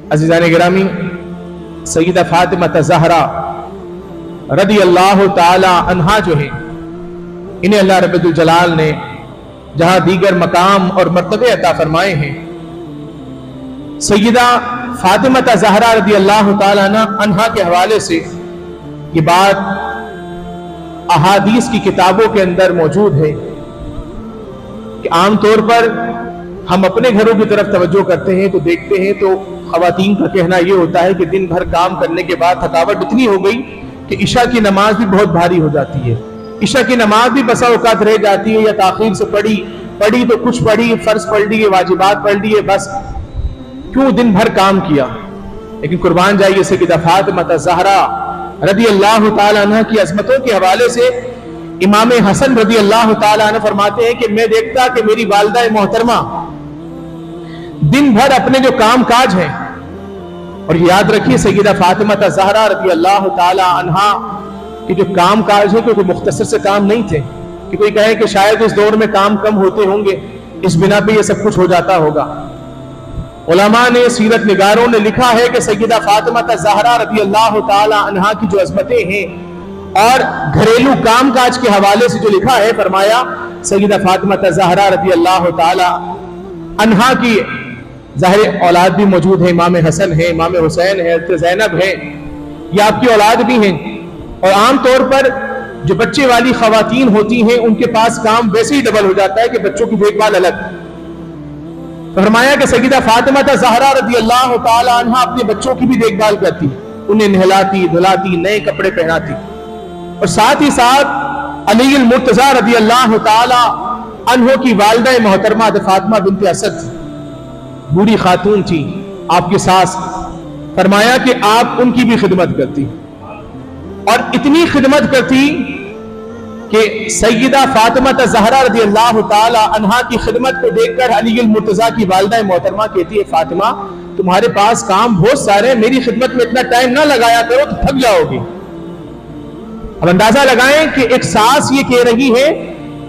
अज़ीज़ान गिरामी, सैयदा फातिमा ज़हरा रदी अल्लाह ताला अन्हा जो है, इन्हें अल्लाह रब्बुल जलाल ने जहां दीगर मकाम और मर्तबे अता फरमाए हैं, सैयदा फातिमा ज़हरा रदी अल्लाह ताला अन्हा के हवाले से ये बात अहादीस की किताबों के अंदर मौजूद है कि आमतौर पर हम अपने घरों की तरफ तवज्जो करते हैं तो देखते हैं तो ख़वातीन का कहना यह होता है कि दिन भर काम करने के बाद थकावट इतनी हो गई कि इशा की नमाज भी बहुत भारी हो जाती है। इशा की नमाज भी बसा औकात रह जाती है या ताखीर से पढ़ी तो कुछ पढ़ी, फर्ज पढ़ लिए, वाजिबात पढ़ लिए, बस क्यों दिन भर काम किया। लेकिन कुर्बान जाइए सैयदा फातिमा ज़हरा रदी अल्लाह ताला अन्हा की अजमतों के हवाले से इमाम हसन रदी अल्लाह ताला अन्हु फरमाते हैं कि मैं देखता कि मेरी वालिदा मोहतरमा दिन भर अपने जो काम काज हैं, और याद रखिए सैयदा फातिमा ज़हरा रदी अल्लाह ताला अन्हा के जो काम काज है कोई मुख्तसर से काम नहीं थे कि कोई कहे कि शायद इस दौर में काम कम होते होंगे, इस बिना पे ये सब कुछ हो जाता होगा। उलमा ने, सीरत निगारों ने लिखा है कि सैयदा फातिमा ज़हरा रदी अल्लाह ताला अन्हा की जो अजमतें हैं और घरेलू काम काज के हवाले से जो लिखा है, फरमाया सैयदा फातिमा ज़हरा रदी अल्लाह ताला अन्हा की ज़ाहिर औलाद भी मौजूद है, इमाम हसन है, इमाम हुसैन है, ज़ैनब है, ये आपकी औलाद भी हैं। और आम तौर पर जो बच्चे वाली ख़वातीन होती हैं उनके पास काम वैसे ही डबल हो जाता है कि बच्चों की देखभाल अलग। फरमाया कि सैयदा फातिमा ज़हरा रदी अल्लाह ताला अन्हा अपने बच्चों की भी देखभाल करती, उन्हें नहलाती, धुलाती, नए कपड़े पहनाती, और साथ ही साथ अली अल मुर्तज़ा रदी अल्लाह ताला अन्हो की वालिदा मोहतरमा फातिमा बिन्त असद बूढ़ी खातून थी, आपकी सास, फरमाया कि आप उनकी भी खिदमत करती, और इतनी खिदमत करती कि सैयदा फातिमा ज़हरा रदी अल्लाह ताला अन्हा की खिदमत को देखकर अली अल मुर्तज़ा की वालिदा मोहतरमा कहती है, फातिमा तुम्हारे पास काम बहुत सारे, मेरी खिदमत में इतना टाइम ना लगाया करो तो थक जाओगी। अब अंदाजा लगाएं कि एक सास ये कह रही है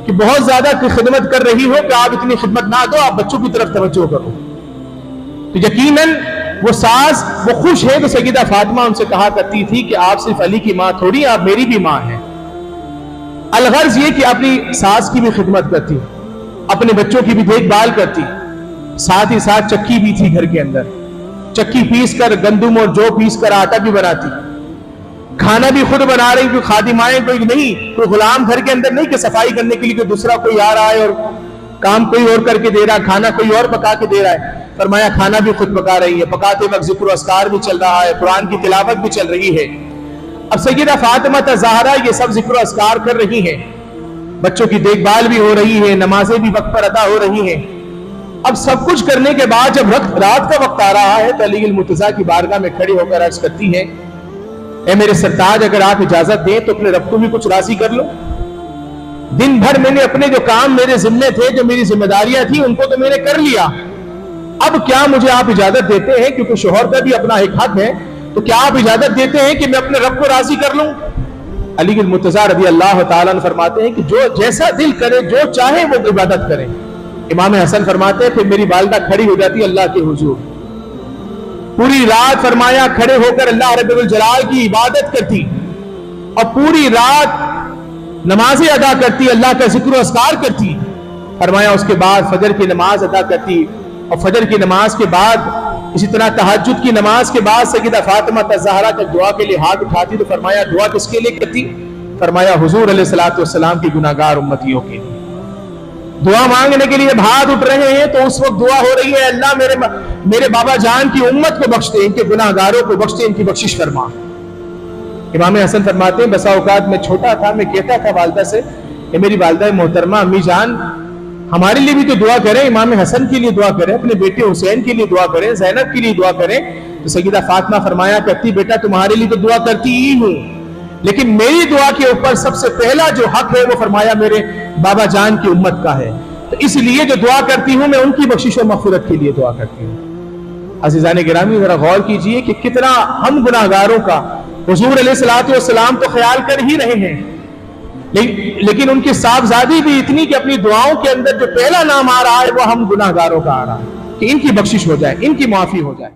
कि बहुत ज्यादा खिदमत कर रही हो कि आप इतनी खिदमत ना दो, आप बच्चों की तरफ तवज्जो करो। तो यकीनन वो सास वो खुश है तो सैयदा फातिमा उनसे कहा करती थी कि आप सिर्फ अली की माँ थोड़ी, आप मेरी भी माँ हैं। अलगर्ज ये कि अपनी सास की भी खिदमत करती, अपने बच्चों की भी देखभाल करती, साथ ही साथ चक्की भी थी घर के अंदर, चक्की पीस कर गंदुम और जौ पीस कर आटा भी बनाती, खाना भी खुद बना रही, कोई खादिमाएं कोई नहीं, कोई गुलाम घर के अंदर नहीं कि सफाई करने के लिए कोई दूसरा कोई आ रहा है और काम कोई और करके दे रहा है, खाना कोई और पका के दे रहा है। फरमाया खाना भी खुद पका रही है, पकाते वक्त जिक्र अस्कार भी चल रहा है, कुरान की तिलावत भी चल रही है। अब सैयदा फातिमा ज़हरा ये सब जिक्र अस्कार कर रही है, बच्चों की देखभाल भी हो रही है, नमाजें भी वक्त पर अदा हो रही हैं। अब सब कुछ करने के बाद जब रात का वक्त आ रहा है तो अली अल मुर्तज़ा की बारगाह में खड़ी होकर अर्ज करती है, ए मेरे सरताज, अगर आप इजाजत दें तो अपने रब को भी कुछ राजी कर लो। दिन भर मैंने अपने जो काम मेरे जिम्मे थे, जो मेरी जिम्मेदारियां थी, उनको तो मैंने कर लिया, अब क्या मुझे आप इजाजत देते हैं, क्योंकि शोहर का भी अपना एक हक है, तो क्या आप इजाजत देते हैं कि मैं अपने रब को राजी कर लूं। अली अल मुर्तज़ा रज़ी अल्लाह ताला अन्हु फरमाते हैं कि जो जैसा दिल करे, जो चाहे वो इबादत करे। इमाम हसन फरमाते हैं फिर मेरी वालिदा खड़ी हो जाती अल्लाह के हुजूर, पूरी रात फरमाया खड़े होकर अल्लाह रब्बुल जलाल की इबादत करती और पूरी रात नमाजें अदा करती, अल्लाह का जिक्र अस्कार करती। फरमाया उसके बाद फजर की नमाज अदा करती, और फजर की नमाज के बाद इसी तरह तहज्जुद की नमाज के बाद सैयदा फातिमा ज़हरा जब दुआ के लिए हाथ उठाती तो फरमाया दुआ किसके लिए करती? फरमाया हुजूर अलैहिस्सलातु वस्सलाम की गुनाहगार उम्मतियों के लिए। दुआ मांगने के लिए हाथ उठ रहे हैं तो उस वक्त दुआ हो रही है, अल्लाह मेरे बाबा जान की उम्मत को बख्श दे, इनके गुनाहगारों को बख्श दे, इनकी बख्शिश फरमा। इमाम हसन फरमाते हैं बसा औकात में छोटा था, मैं कहता था वालिदा से, मेरी वालिदा मोहतरमा अम्मी जान हमारे लिए भी तो दुआ करें, इमाम हसन के लिए दुआ करें, अपने बेटे हुसैन के लिए दुआ करें, ज़ैनब के लिए दुआ करें। तो सैयदा फातिमा फरमाया करती, बेटा तुम्हारे लिए तो दुआ करती ही हूँ, लेकिन मेरी दुआ के ऊपर सबसे पहला जो हक है वो फरमाया मेरे बाबा जान की उम्मत का है, तो इसलिए जो दुआ करती हूँ मैं उनकी बख्शिश और मग़फ़िरत के लिए दुआ करती हूँ। अज़ीज़ान गिरामी, जरा गौर कीजिए कि कितना हम गुनाहगारों का हुजूर अलैहिस्सलातु वस्सलाम तो ख्याल कर ही रहे हैं, लेकिन उनकी साहबजादी भी इतनी कि अपनी दुआओं के अंदर जो पहला नाम आ रहा है वो हम गुनाहगारों का आ रहा है कि इनकी बख्शिश हो जाए, इनकी माफी हो जाए।